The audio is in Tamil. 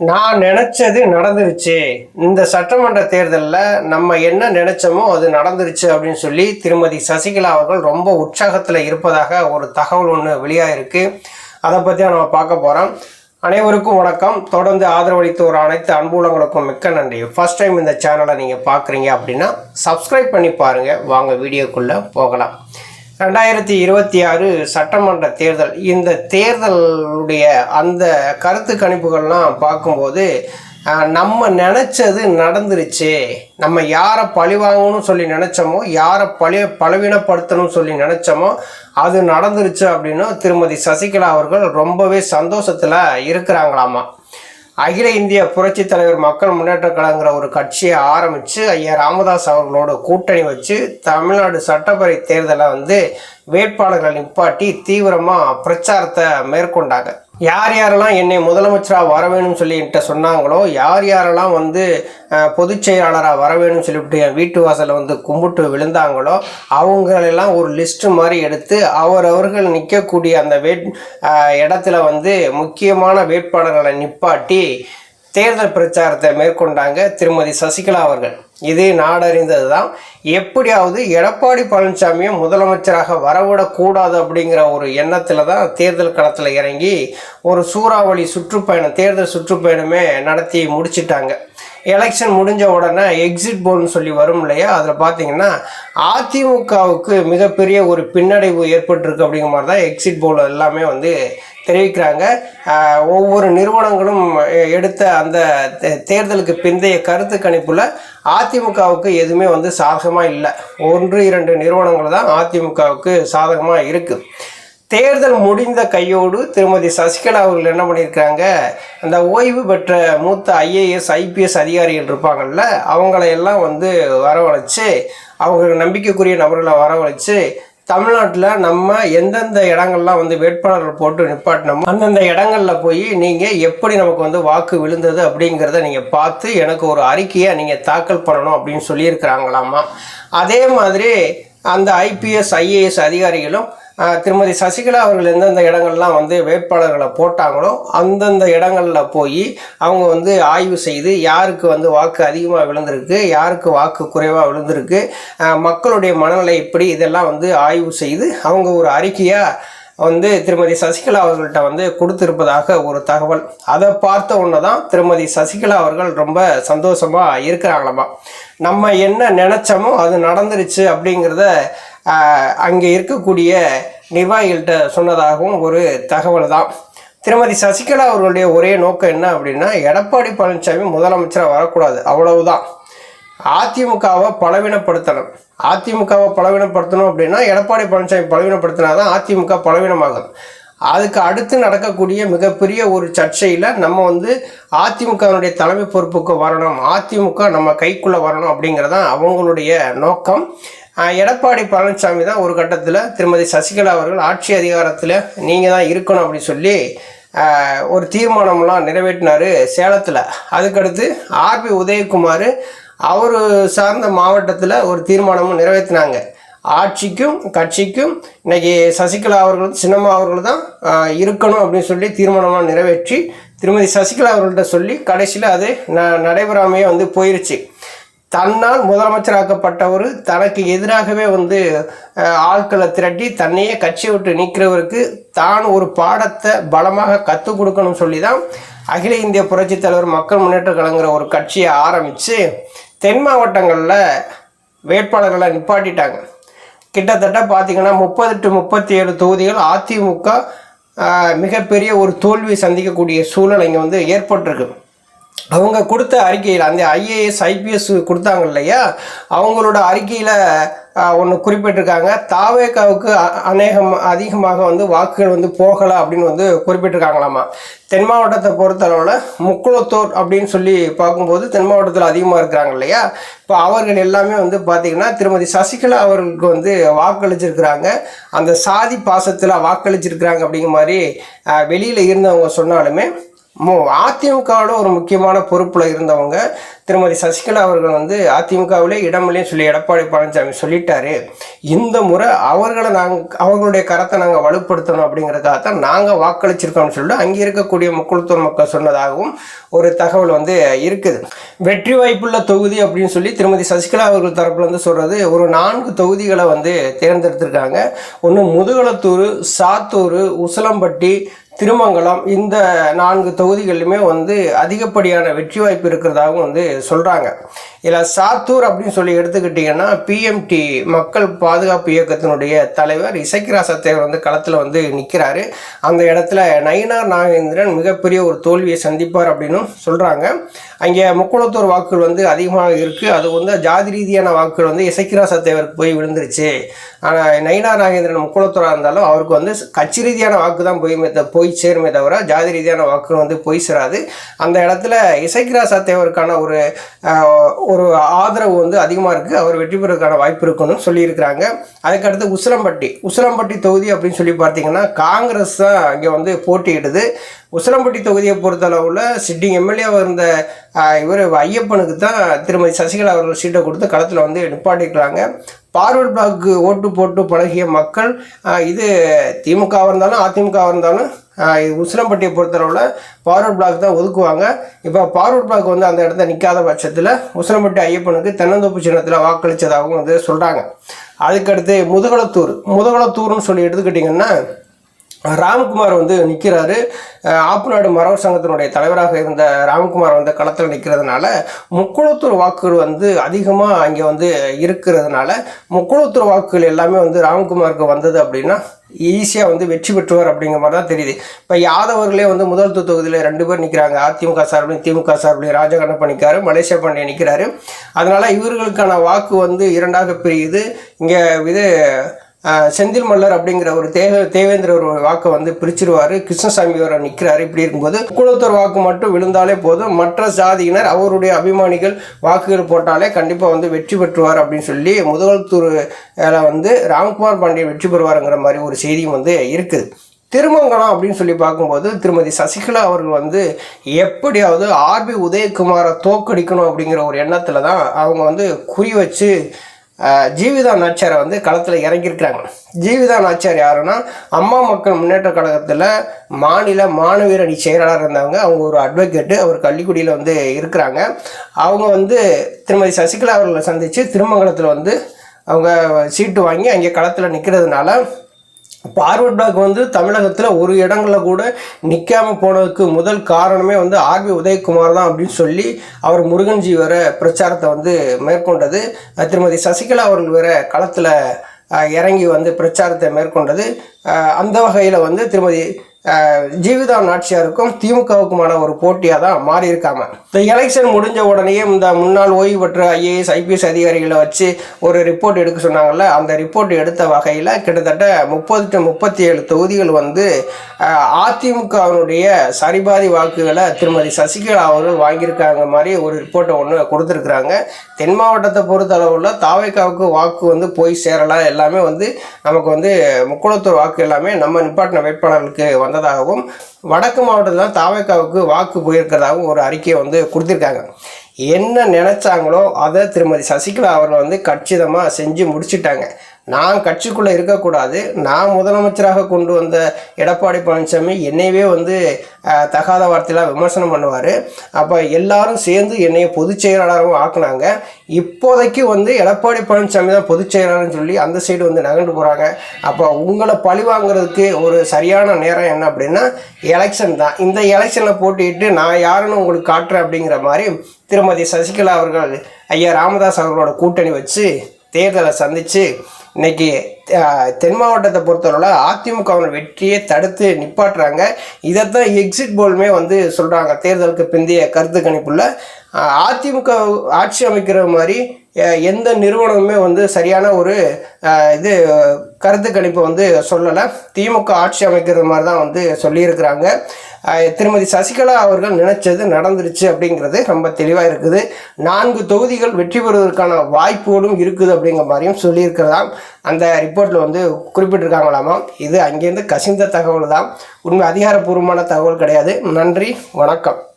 நான் நினைச்சது நடந்துருச்சு. இந்த சட்டமன்ற தேர்தலில் நம்ம என்ன நினைச்சோமோ அது நடந்துருச்சு அப்படின்னு சொல்லி திருமதி சசிகலா அவர்கள் ரொம்ப உற்சாகத்தில் இருப்பதாக ஒரு தகவல் ஒன்று வெளியாகிருக்கு. அதை பற்றி நம்ம பார்க்க போகிறோம். அனைவருக்கும் வணக்கம். தொடர்ந்து ஆதரவளித்து ஒரு அனைத்து அன்புலங்களுக்கும் மிக்க நன்றி. ஃபர்ஸ்ட் டைம் இந்த சேனலை நீங்கள் பார்க்குறீங்க அப்படின்னா சப்ஸ்கிரைப் பண்ணி பாருங்கள். வாங்க வீடியோக்குள்ளே போகலாம். 2026 சட்டமன்ற தேர்தல். இந்த தேர்தலுடைய அந்த கருத்து கணிப்புகள்லாம் பார்க்கும்போது நம்ம நினச்சது நடந்துருச்சு. நம்ம யாரை பழிவாங்கணும்னு சொல்லி நினச்சோமோ, யாரை பலவீனப்படுத்தணும்னு சொல்லி நினச்சோமோ அது நடந்துருச்சு அப்படின்னு திருமதி சசிகலா அவர்கள் ரொம்பவே சந்தோஷத்தில் இருக்கிறாங்களாமா. அகில இந்திய புரட்சி தலைவர் மக்கள் முன்னேற்ற கழகங்கிற ஒரு கட்சியை ஆரம்பித்து ஐயா ராமதாஸ் அவர்களோட கூட்டணி வச்சு தமிழ்நாடு சட்டப்பேரவை தேர்தலை வேட்பாளர்களை நிப்பாட்டி தீவிரமாக பிரச்சாரத்தை மேற்கொண்டாங்க. யார் யாரெல்லாம் என்னை முதலமைச்சராக வர வேணும்னு சொல்லிட்டு சொன்னாங்களோ, யார் யாரெல்லாம் பொதுச் செயலாளராக வர வேணும்னு சொல்லிவிட்டு என் வீட்டு வாசலில் கும்பிட்டு விழுந்தாங்களோ அவங்களெல்லாம் ஒரு லிஸ்ட்டு மாதிரி எடுத்து அவர்கள் நிற்கக்கூடிய அந்த இடத்துல முக்கியமான வேட்பாளர்களை நிப்பாட்டி தேர்தல் பிரச்சாரத்தை மேற்கொண்டாங்க திருமதி சசிகலா அவர்கள். இது நாடறிந்தது தான். எப்படியாவது எடப்பாடி பழனிசாமியை முதலமைச்சராக வரவிடக்கூடாது அப்படிங்கிற ஒரு எண்ணத்தில் தான் தேர்தல் களத்தில் இறங்கி ஒரு சூறாவளி சுற்றுப்பயணம், தேர்தல் சுற்றுப்பயணமே நடத்தி முடிச்சிட்டாங்க. எலெக்ஷன் முடிஞ்ச உடனே எக்ஸிட் போல்னு சொல்லி வரும் இல்லையா, அதில் பார்த்தீங்கன்னா அதிமுகவுக்கு மிகப்பெரிய ஒரு பின்னடைவு ஏற்பட்டிருக்கு அப்படிங்கிற மாதிரி தான் எக்ஸிட் போல் எல்லாமே தெரிவிக்கிறாங்க. ஒவ்வொரு நிறுவனங்களும் எடுத்த அந்த தேர்தலுக்கு பிந்தைய கருத்து கணிப்பில் அதிமுகவுக்கு எதுவுமே சாதகமாக இல்லை. 1-2 நிறுவனங்கள் தான் அதிமுகவுக்கு சாதகமாக இருக்குது. தேர்தல் முடிந்த கையோடு திருமதி சசிகலா அவர்கள் என்ன பண்ணியிருக்காங்க, அந்த ஓய்வு பெற்ற மூத்த IAS IPS அதிகாரிகள் இருப்பாங்கள்ல, அவங்களையெல்லாம் வரவழைச்சு, அவங்க நம்பிக்கைக்குரிய நபர்களை வரவழைச்சு தமிழ்நாட்டில் நம்ம எந்தெந்த இடங்கள்லாம் வேட்பாளர்கள் போட்டு நிப்பாட்டினோமோ அந்தந்த இடங்களில் போய் நீங்கள் எப்படி நமக்கு வாக்கு விழுந்தது அப்படிங்கிறத நீங்கள் பார்த்து எனக்கு ஒரு அறிக்கையை நீங்கள் தாக்கல் பண்ணணும் அப்படின்னு சொல்லியிருக்கிறாங்களாமா. அதே மாதிரி அந்த IPS IAS அதிகாரிகளும் திருமதி சசிகலா அவர்கள் எந்தெந்த இடங்கள்லாம் வேட்பாளர்களை போட்டாங்களோ அந்தந்த இடங்களில் போய் அவங்க ஆய்வு செய்து யாருக்கு வாக்கு அதிகமாக விழுந்திருக்கு, யாருக்கு வாக்கு குறைவாக விழுந்திருக்கு, மக்களுடைய மனநிலை எப்படி, இதெல்லாம் ஆய்வு செய்து அவங்க ஒரு அறிக்கையாக திருமதி சசிகலா அவர்கள்ட்ட கொடுத்திருப்பதாக ஒரு தகவல். அதை பார்த்த உடனே தான் திருமதி சசிகலா அவர்கள் ரொம்ப சந்தோஷமாக இருக்கிறாங்களாமா. நம்ம என்ன நினச்சோமோ அது நடந்துருச்சு அப்படிங்கிறத அங்கே இருக்கக்கூடிய நிர்வாகிகள்கிட்ட சொன்னதாகவும் ஒரு தகவல் தான். திருமதி சசிகலா அவர்களுடைய ஒரே நோக்கம் என்ன அப்படின்னா, எடப்பாடி பழனிசாமி முதலமைச்சராக வரக்கூடாது, அவ்வளவுதான். அதிமுகவை பலவீனப்படுத்தணும். அதிமுகவை பலவீனப்படுத்தணும் அப்படின்னா எடப்பாடி பழனிசாமி பலவீனப்படுத்தினா தான் அதிமுக பலவீனமாகும். அதுக்கு அடுத்து நடக்கக்கூடிய மிகப்பெரிய ஒரு சர்ச்சையில் நம்ம அதிமுகவினுடைய தலைமை பொறுப்புக்கு வரணும், அதிமுக நம்ம கைக்குள்ளே வரணும் அப்படிங்கிறதான் அவங்களுடைய நோக்கம். எடப்பாடி பழனிசாமி தான் ஒரு கட்டத்தில் திருமதி சசிகலா அவர்கள் ஆட்சி அதிகாரத்தில் நீங்கள் தான் இருக்கணும் அப்படின்னு சொல்லி ஒரு தீர்மானம்லாம் நிறைவேற்றினார் சேலத்தில். அதுக்கடுத்து RB உதயகுமார் அவர் சார்ந்த மாவட்டத்தில் ஒரு தீர்மானமும் நிறைவேற்றினாங்க. ஆட்சிக்கும் கட்சிக்கும் இன்றைக்கி சசிகலா அவர்கள் சின்னம்மா அவர்கள் தான் இருக்கணும் அப்படின்னு சொல்லி தீர்மானமாக நிறைவேற்றி திருமதி சசிகலா அவர்கள்ட்ட சொல்லி கடைசியில் அது நடைபெறாமையே போயிருச்சு. தன்னால் முதலமைச்சராக்கப்பட்டவர் தனக்கு எதிராகவே ஆட்களை திரட்டி தன்னையே கட்சியை விட்டு நீக்கிறவருக்கு தான் ஒரு பாடத்தை பலமாக கற்றுக் கொடுக்கணும்னு சொல்லி தான் அகில இந்திய புரட்சி தலைவர் மக்கள் முன்னேற்ற கழகங்கிற ஒரு கட்சியை ஆரம்பித்து தென் மாவட்டங்களில் வேட்பாளர்களை நிப்பாட்டிட்டாங்க. கிட்டத்தட்ட பார்த்திங்கன்னா 30-37 தொகுதிகள் அதிமுக மிகப்பெரிய ஒரு தோல்வி சந்திக்கக்கூடிய சூழல் இங்கே ஏற்பட்டிருக்கு. அவங்க கொடுத்த அறிக்கையில் அந்த IAS IPS கொடுத்தாங்க இல்லையா, அவங்களோட அறிக்கையில் ஒன்று குறிப்பிட்டிருக்காங்க. தாவேகாவுக்கு அதிகமாக வாக்குகள் போகலை அப்படின்னு குறிப்பிட்டிருக்காங்களாமா. தென் மாவட்டத்தை பொறுத்தளவில் முக்குளத்தூர் அப்படின்னு சொல்லி பார்க்கும்போது தென் மாவட்டத்தில் அதிகமாக இருக்கிறாங்க இல்லையா. இப்போ அவர்கள் எல்லாமே பார்த்திங்கன்னா திருமதி சசிகலா அவர்களுக்கு வாக்களிச்சிருக்கிறாங்க. அந்த சாதி பாசத்தில் வாக்களிச்சிருக்கிறாங்க அப்படிங்கிற மாதிரி வெளியில் இருந்தவங்க சொன்னாலுமே அதிமுகவோட ஒரு முக்கியமான பொறுப்பில் இருந்தவங்க திருமதி சசிகலா அவர்கள் வந்து அதிமுகவிலே இடமில்லைன்னு சொல்லி எடப்பாடி பழனிசாமி சொல்லிட்டாரு. இந்த முறை அவர்களுடைய கரத்தை நாங்கள் வலுப்படுத்தணும் அப்படிங்கிறதுக்காகத்தான் நாங்கள் வாக்களிச்சிருக்கோம்னு சொல்லிட்டு அங்கே இருக்கக்கூடிய முக்குளத்தூர் மக்கள் சொன்னதாகவும் ஒரு தகவல் வந்து இருக்குது. வெற்றி வாய்ப்புள்ள தொகுதி அப்படின்னு சொல்லி திருமதி சசிகலா அவர்கள் தரப்புல வந்து சொல்றது ஒரு 4 தொகுதிகளை வந்து தேர்ந்தெடுத்திருக்காங்க. ஒன்று முதுகுளத்தூர், சாத்தூர், உசிலம்பட்டி, திருமங்கலம். இந்த 4 தொகுதிகளிலுமே வந்து அதிகப்படியான வெற்றி வாய்ப்பு இருக்கிறதாகவும் வந்து சொல்கிறாங்க. இதில் சாத்தூர் அப்படின்னு சொல்லி எடுத்துக்கிட்டிங்கன்னா பிஎம்டி மக்கள் பாதுகாப்பு இயக்கத்தினுடைய தலைவர் இசக்கிராசா தேவர் வந்து களத்தில் வந்து நிற்கிறாரு. அந்த இடத்துல நயினார் நாகேந்திரன் மிகப்பெரிய ஒரு தோல்வியை சந்திப்பார் அப்படின்னு சொல்கிறாங்க. அங்கே முக்குளத்தூர் வாக்குகள் வந்து அதிகமாக இருக்குது. அது வந்து ஜாதி ரீதியான வாக்குகள் வந்து இசக்கிராசா தேவருக்கு போய் விழுந்துருச்சு. ஆனால் நயினார் நாகேந்திரன் முக்குளத்தூராக இருந்தாலும் அவருக்கு வந்து கட்சி ரீதியான வாக்கு தான் போய் சேருமே தவிர ஜாதி ரீதியான வாக்குகள் வந்து போய் சேராது. அந்த இடத்துல இசக்கிராசா தேவருக்கான ஒரு ஆதரவு வந்து அதிகமாக இருக்குது. அவர் வெற்றி பெறுவதற்கான வாய்ப்பு இருக்குன்னு சொல்லியிருக்கிறாங்க. அதுக்கடுத்து உசிலம்பட்டி தொகுதி அப்படின்னு சொல்லி பார்த்தீங்கன்னா காங்கிரஸ் தான் அங்கே வந்து போட்டியிடுது. உசிலம்பட்டி தொகுதியை பொறுத்தளவில் சிட்டிங் எம்எல்ஏவாக இருந்த இவர் ஐயப்பனுக்கு தான் திருமதி சசிகலா அவர்கள் சீட்டை கொடுத்து களத்தில் வந்து நிப்பாட்டிக்கிறாங்க. பார்வர்ட் பிளாக்கு ஓட்டு போட்டு பழகிய மக்கள் இது திமுகவாக இருந்தாலும் அதிமுகவாக இருந்தாலும் உசிலம்பட்டியை பொறுத்தளவில் பார்வர்ட் பிளாக் தான் ஒதுக்குவாங்க. இப்போ பார்வர்ட் பிளாக் வந்து அந்த இடத்துல நிற்காத பட்சத்தில் உசிலம்பட்டி ஐயப்பனுக்கு தென்னந்தோப்பு சின்னத்தில் வாக்களித்ததாகவும் வந்து சொல்கிறாங்க. அதுக்கடுத்து முதுகுளத்தூர்னு சொல்லி எடுத்துக்கிட்டிங்கன்னா ராம்குமார் வந்து நிற்கிறாரு. ஆப்புநாடு மரவர் சங்கத்தினுடைய தலைவராக இருந்த ராம்குமார் வந்து களத்தில் நிற்கிறதுனால முக்குளத்தூர் வாக்குகள் வந்து அதிகமாக அங்கே வந்து இருக்கிறதுனால முக்குளத்தூர் வாக்குகள் எல்லாமே வந்து ராம்குமாருக்கு வந்தது அப்படின்னா ஈஸியாக வந்து வெற்றி பெற்றுவார் அப்படிங்கிற மாதிரி தான் தெரியுது. இப்போ யாதவர்களே வந்து முதல் தொகுதியில் 2 பேர் நிற்கிறாங்க. அதிமுக சார்பிலையும் திமுக சார்பிலையும் ராஜகண்ணப்ப நிற்கிறாரு, மலேசியா பாண்டியன் நிற்கிறாரு. அதனால் இவர்களுக்கான வாக்கு வந்து 2ஆக பிரியுது. இங்கே இது செந்தில் மல்லர் அப்படிங்கிற ஒரு தேவேந்திர ஒரு வாக்கை வந்து பிரிச்சிருவார். கிருஷ்ணசாமி அவரை நிற்கிறாரு. இப்படி இருக்கும்போது முக்குளத்தூர் வாக்கு மட்டும் விழுந்தாலே போதும், மற்ற ஜாதியினர் அவருடைய அபிமானிகள் வாக்குகள் போட்டாலே கண்டிப்பாக வந்து வெற்றி பெற்றுவார் அப்படின்னு சொல்லி முதுகுளத்தூரில் வந்து ராம்குமார் பாண்டியன் வெற்றி பெறுவாருங்கிற மாதிரி ஒரு செய்தியும் வந்து இருக்குது. திருமங்கலம் அப்படின்னு சொல்லி பார்க்கும்போது திருமதி சசிகலா அவர்கள் வந்து எப்படியாவது ஆர்பி உதயகுமாரை தோக்கடிக்கணும் அப்படிங்கிற ஒரு எண்ணத்தில் தான் அவங்க வந்து குறி வச்சு ஜீவிதா நாச்சியாரை வந்து களத்தில் இறங்கியிருக்கிறாங்க. ஜீவிதா நாச்சியார் யாருன்னா அம்மா மக்கள் முன்னேற்ற கழகத்தில் மாநில மாணவியர் அணி செயலாளர் இருந்தவங்க. அவங்க ஒரு அட்வொகேட்டு, அவர் கள்ளிக்குடியில் வந்து இருக்கிறாங்க. அவங்க வந்து திருமதி சசிகலா அவர்களை சந்தித்து திருமங்கலத்தில் வந்து அவங்க சீட்டு வாங்கி அங்கே களத்தில் நிற்கிறதுனால பார்வர்ட் பிளாக் வந்து தமிழகத்தில் ஒரு இடங்களில் கூட நிற்காமல் போனதுக்கு முதல் காரணமே வந்து ஆர்பி உதயகுமார் தான் அப்படின்னு சொல்லி அவர் முருகன்ஜி வர பிரச்சாரத்தை வந்து மேற்கொண்டது. திருமதி சசிகலா அவர்கள் வேற களத்தில் இறங்கி வந்து பிரச்சாரத்தை மேற்கொண்டது. அந்த வகையில் வந்து திருமதி ஜீவிதா நாச்சியாருக்கும் திமுகவுக்குமான ஒரு போட்டியாக தான் மாறி இருக்காங்க. இந்த எலெக்ஷன் முடிஞ்ச உடனே இந்த முன்னாள் ஓய்வு பெற்ற ஐஏஎஸ் ஐபிஎஸ் அதிகாரிகளை வச்சு ஒரு ரிப்போர்ட் எடுக்க சொன்னாங்கல்ல, அந்த ரிப்போர்ட் எடுத்த வகையில் கிட்டத்தட்ட 30 to 37 தொகுதிகள் வந்து அதிமுகவினுடைய சரிபாதி வாக்குகளை திருமதி சசிகலா அவர்கள் வாங்கியிருக்காங்க மாதிரி ஒரு ரிப்போர்ட்டை ஒன்று கொடுத்துருக்குறாங்க. தென் மாவட்டத்தை பொறுத்தளவில் தாவேக்காவுக்கு வாக்கு வந்து போய் சேரலாம், எல்லாமே வந்து நமக்கு வந்து முக்குளத்தூர் வாக்கு எல்லாமே நம்ம நிப்பாட்டின வேட்பாளர்களுக்கு வந்ததாகவும் வடக்கு மாவட்டத்தில் தாவேக்காவுக்கு வாக்கு போயிருக்கிறதாகவும் ஒரு அறிக்கையை வந்து கொடுத்துருக்காங்க. என்ன நினைச்சாங்களோ அதை திருமதி சசிகலா அவர்கள் வந்து கச்சிதமாக செஞ்சு முடிச்சுட்டாங்க. நான் கட்சிக்குள்ளே இருக்கக்கூடாது, நான் முதலமைச்சராக கொண்டு வந்த எடப்பாடி பழனிசாமி என்னையவே வந்து தகாத வார்த்தையெல்லாம் விமர்சனம் பண்ணுவார். அப்போ எல்லாரும் சேர்ந்து என்னைய பொதுச் செயலாளரும் ஆக்குனாங்க. இப்போதைக்கு வந்து எடப்பாடி பழனிசாமி தான் பொதுச் செயலாளர்னு சொல்லி அந்த சைடு வந்து நகர்ந்து போகிறாங்க. அப்போ உங்களை பழி வாங்குறதுக்கு ஒரு சரியான நேரம் என்ன அப்படின்னா எலெக்ஷன் தான். இந்த எலெக்ஷனில் போட்டிட்டு நான் யாருன்னு உங்களுக்கு காட்டுறேன் அப்படிங்கிற மாதிரி திருமதி சசிகலா அவர்கள் ஐயா ராமதாஸ் அவர்களோட கூட்டணி வச்சு தேர்தலை சந்தித்து இன்னைக்கு தென் மாவட்டத்தை பொறுத்தவரை அதிமுகவின் வெற்றியை தடுத்து நிப்பாட்டுறாங்க. இதைத்தான் எக்ஸிட் போலுமே வந்து சொல்கிறாங்க. தேர்தலுக்கு பிந்தைய கருத்து கணிப்புள்ள அதிமுக ஆட்சி அமைக்கிற மாதிரி எந்த நிறுவனமுமே வந்து சரியான ஒரு கருத்து கணிப்பு வந்து சொல்லலை. திமுக ஆட்சி அமைக்கிறது மாதிரி தான் வந்து சொல்லியிருக்கிறாங்க. திருமதி சசிகலா அவர்கள் நினைச்சது நடந்துருச்சு அப்படிங்கிறது ரொம்ப தெளிவாக இருக்குது. 4 தொகுதிகள் வெற்றி பெறுவதற்கான வாய்ப்புகளும் இருக்குது அப்படிங்கிற மாதிரியும் சொல்லியிருக்கிறதாம். அந்த ரிப்போர்ட்டில் வந்து குறிப்பிட்டிருக்காங்களாமா. இது அங்கேருந்து கசிந்த தகவல் தான், உண்மை அதிகாரப்பூர்வமான தகவல் கிடையாது. நன்றி, வணக்கம்.